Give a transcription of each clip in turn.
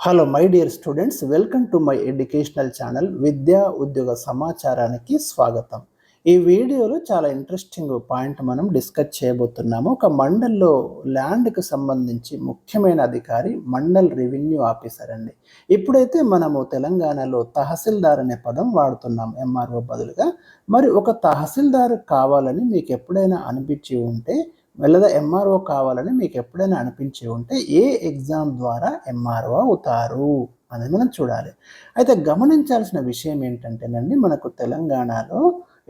Hello my dear students, welcome to my educational channel విద్యా ఉద్యోగ సమాచారానికి స్వాగతం. ఈ వీడియోలో చాలా ఇంట్రెస్టింగ్ పాయింట్ మనం డిస్కస్ చేయబోతున్నాము. ఒక మండల్లో ల్యాండ్కి సంబంధించి ముఖ్యమైన అధికారి మండల్ రెవెన్యూ ఆఫీసర్ అండి. ఇప్పుడైతే మనము తెలంగాణలో తహసీల్దార్ అనే పదం వాడుతున్నాం ఎంఆర్ఓ బదులుగా. మరి ఒక తహసీల్దార్ కావాలని మీకు ఎప్పుడైనా అనిపించి ఉంటే, లేదా ఎంఆర్ఓ కావాలని మీకు ఎప్పుడైనా అనిపించి ఉంటే ఏ ఎగ్జామ్ ద్వారా ఎంఆర్ఓ అవుతారు అనేది మనం చూడాలి. అయితే గమనించాల్సిన విషయం ఏంటంటేనండి, మనకు తెలంగాణలో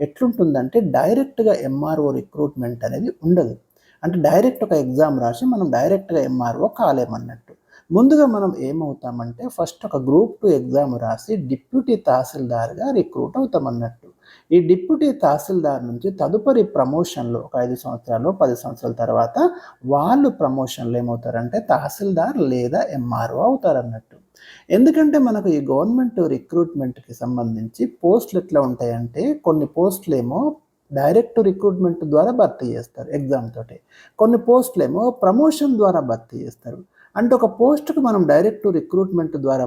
ఎట్లుంటుందంటే డైరెక్ట్గా ఎంఆర్ఓ రిక్రూట్మెంట్ అనేది ఉండదు. అంటే డైరెక్ట్ ఒక ఎగ్జామ్ రాసి మనం డైరెక్ట్గా ఎంఆర్ఓ కాలేమన్నట్టు. ముందుగా మనం ఏమవుతామంటే ఫస్ట్ ఒక గ్రూప్ 2 ఎగ్జామ్ రాసి డిప్యూటీ తహసీల్దార్గా రిక్రూట్ అవుతామన్నట్టు. ఈ డిప్యూటీ తహసీల్దార్ నుంచి తదుపరి ప్రమోషన్లో ఒక 5 సంవత్సరాలు 10 సంవత్సరాల తర్వాత వాళ్ళు ప్రమోషన్లో ఏమవుతారంటే తహసీల్దార్ లేదా ఎంఆర్ఓ అవుతారన్నట్టు. ఎందుకంటే మనకు ఈ గవర్నమెంట్ రిక్రూట్మెంట్కి సంబంధించి పోస్టులు ఎట్లా ఉంటాయంటే, కొన్ని పోస్టులు ఏమో డైరెక్ట్ రిక్రూట్మెంట్ ద్వారా భర్తీ చేస్తారు ఎగ్జామ్ తోటి, కొన్ని పోస్టులు ఏమో ప్రమోషన్ ద్వారా భర్తీ చేస్తారు. అంటే ఒక పోస్టుకు మనం డైరెక్ట్ రిక్రూట్మెంట్ ద్వారా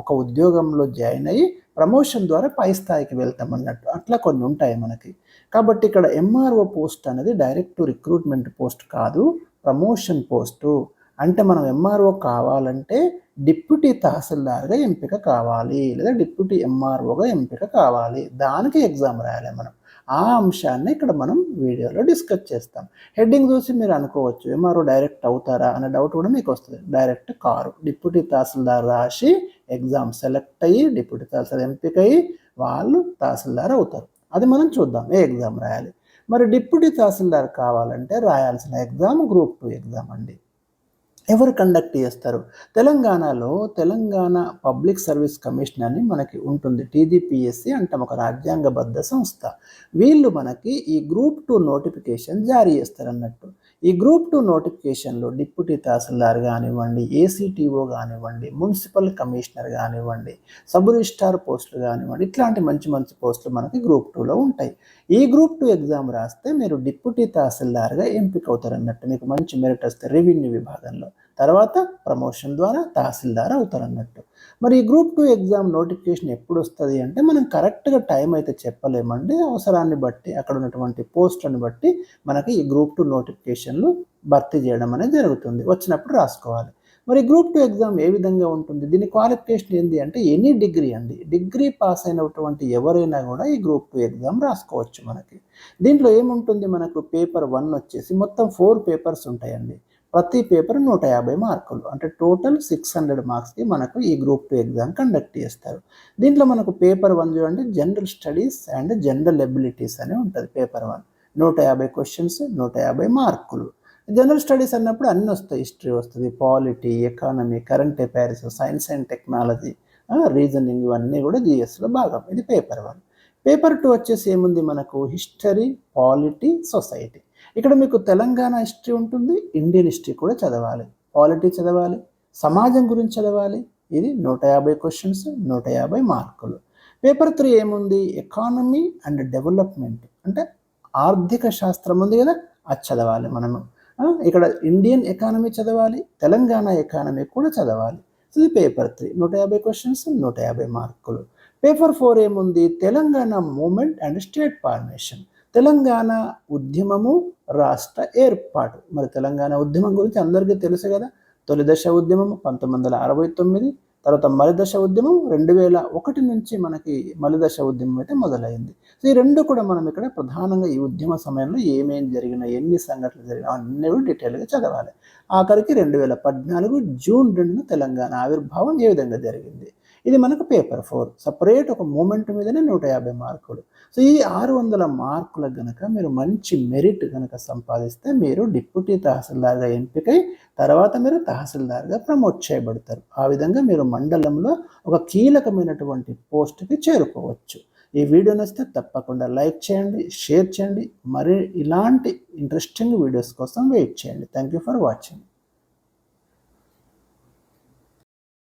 ఒక ఉద్యోగంలో జాయిన్ అయ్యి ప్రమోషన్ ద్వారా పై స్థాయికి వెళ్తాం అన్నట్టు. అట్లా కొన్ని ఉంటాయి మనకి. కాబట్టి ఇక్కడ ఎంఆర్ఓ పోస్ట్ అనేది డైరెక్ట్ రిక్రూట్మెంట్ పోస్ట్ కాదు, ప్రమోషన్ పోస్టు. అంటే మనం ఎంఆర్ఓ కావాలంటే డిప్యూటీ తహసీల్దార్గా ఎంపిక కావాలి, లేదా డిప్యూటీ ఎంఆర్ఓగా ఎంపిక కావాలి. దానికి ఎగ్జామ్ రాయాలి మనం. ఆ అంశాన్ని ఇక్కడ మనం వీడియోలో డిస్కస్ చేస్తాం. హెడ్డింగ్ చూసి మీరు అనుకోవచ్చు ఎంఆర్ఓ డైరెక్ట్ అవుతారా అనే డౌట్ కూడా మీకు వస్తుంది. Direct car. డిప్యూటీ తహసీల్దార్ రాసి ఎగ్జామ్ సెలెక్ట్ అయ్యి డిప్యూటీ తహసీల్దార్ ఎంపిక అయ్యి వాళ్ళు తహసీల్దార్ అవుతారు. అది మనం చూద్దాం ఏ ఎగ్జామ్ రాయాలి. మరి డిప్యూటీ తహసీల్దార్ కావాలంటే రాయాల్సిన ఎగ్జామ్ గ్రూప్ 2 ఎగ్జామ్ అండి. ఎవరు కండక్ట్ చేస్తారు? తెలంగాణలో తెలంగాణ పబ్లిక్ సర్వీస్ కమిషన్ అని మనకి ఉంటుంది. టీజీపీఎస్సీ అంటే ఒక రాజ్యాంగబద్ధ సంస్థ. వీళ్ళు మనకి ఈ గ్రూప్ 2 నోటిఫికేషన్ జారీ చేస్తారన్నట్టు. ఈ గ్రూప్ 2 నోటిఫికేషన్లో డిప్యూటీ తహసీల్దార్ కానివ్వండి, ఏసీటీఓ కానివ్వండి, మున్సిపల్ కమిషనర్ కానివ్వండి, సబ్ రిజిస్ట్రార్ పోస్టులు కానివ్వండి, ఇట్లాంటి మంచి మంచి పోస్టులు మనకి గ్రూప్ 2లో ఉంటాయి. ఈ గ్రూప్ 2 ఎగ్జామ్ రాస్తే మీరు డిప్యూటీ తహసీల్దార్గా ఎంపిక అవుతారన్నట్టు. మీకు మంచి మెరిట్ వస్తే రెవెన్యూ విభాగంలో, తర్వాత ప్రమోషన్ ద్వారా తహసీల్దార్ అవుతారన్నట్టు. మరి ఈ గ్రూప్ 2 ఎగ్జామ్ నోటిఫికేషన్ ఎప్పుడు వస్తుంది అంటే మనం కరెక్ట్గా టైం అయితే చెప్పలేమండి. అవసరాన్ని బట్టి, అక్కడ ఉన్నటువంటి పోస్టులను బట్టి మనకి ఈ గ్రూప్ 2 నోటిఫికేషన్లు భర్తీ చేయడం అనేది జరుగుతుంది. వచ్చినప్పుడు రాసుకోవాలి. మరి గ్రూప్ 2 ఎగ్జామ్ ఏ విధంగా ఉంటుంది? దీని క్వాలిఫికేషన్ ఏంటి అంటే ఎనీ డిగ్రీ అండి. డిగ్రీ పాస్ అయినటువంటి ఎవరైనా కూడా ఈ గ్రూప్ 2 ఎగ్జామ్ రాసుకోవచ్చు మనకి. దీంట్లో ఏముంటుంది, మనకు పేపర్ 1 వచ్చేసి మొత్తం 4 పేపర్స్ ఉంటాయండి. ప్రతి పేపర్ 150 మార్కులు, అంటే టోటల్ 600 మార్క్స్కి మనకు ఈ గ్రూప్ 2 ఎగ్జామ్ కండక్ట్ చేస్తారు. దీంట్లో మనకు పేపర్ 1 చూడండి, general studies and general abilities అని ఉంటుంది పేపర్ 1. 150 క్వశ్చన్స్, 150 మార్కులు. జనరల్ స్టడీస్ అన్నప్పుడు అన్నీ వస్తాయి. హిస్టరీ వస్తుంది, polity, economy, current affairs, science and technology, reasoning, ఇవన్నీ కూడా జిఎస్లో భాగం. ఇది పేపర్ 1. పేపర్ 2 వచ్చేసి ఏముంది మనకు, హిస్టరీ, పాలిటీ, సొసైటీ. ఇక్కడ మీకు తెలంగాణ హిస్టరీ ఉంటుంది, ఇండియన్ హిస్టరీ కూడా చదవాలి, పాలిటీ చదవాలి, సమాజం గురించి చదవాలి. ఇది 150 క్వశ్చన్స్, 150 మార్కులు. పేపర్ 3 ఏముంది, ఎకానమీ అండ్ డెవలప్మెంట్, అంటే ఆర్థిక శాస్త్రం ఉంది కదా, అది చదవాలి మనము. ఇక్కడ ఇండియన్ ఎకానమీ చదవాలి, తెలంగాణ ఎకానమీ కూడా చదవాలి. ఇది పేపర్ 3, 150 క్వశ్చన్స్, 150 మార్కులు. పేపర్ 4 ఏముంది, Telangana movement and state formation, Telangana ఉద్యమము, రాష్ట్ర ఏర్పాటు. మరి తెలంగాణ ఉద్యమం గురించి అందరికీ తెలుసు కదా. తొలి దశ ఉద్యమం 1969, తర్వాత మలిదశ ఉద్యమం 2001 నుంచి మనకి మలిదశ ఉద్యమం అయితే మొదలైంది. సో ఈ రెండు కూడా మనం ఇక్కడ ప్రధానంగా ఈ ఉద్యమ సమయంలో ఏమేమి జరిగినా, ఎన్ని సంఘటనలు జరిగినా అన్నీ కూడా డీటెయిల్గా చదవాలి. ఆఖరికి 2014 జూన్ 2న తెలంగాణ ఆవిర్భావం ఏ విధంగా జరిగింది, ఇది మనకు పేపర్ 4. సపరేట్ ఒక మూమెంట్ మీదనే 150 మార్కులు. సో ఈ 600 మార్కులకు గనక మీరు మంచి మెరిట్ కనుక సంపాదిస్తే మీరు డిప్యూటీ తహసీల్దార్గా ఎంపికై తర్వాత మీరు తహసీల్దార్గా ప్రమోట్ చేయబడతారు. ఆ విధంగా మీరు మండలంలో ఒక కీలకమైనటువంటి పోస్ట్కి చేరుకోవచ్చు. ఈ వీడియో నచ్చితే తప్పకుండా లైక్ చేయండి, షేర్ చేయండి. మరి ఇలాంటి ఇంట్రెస్టింగ్ వీడియోస్ కోసం వెయిట్ చేయండి. Thank you for watching.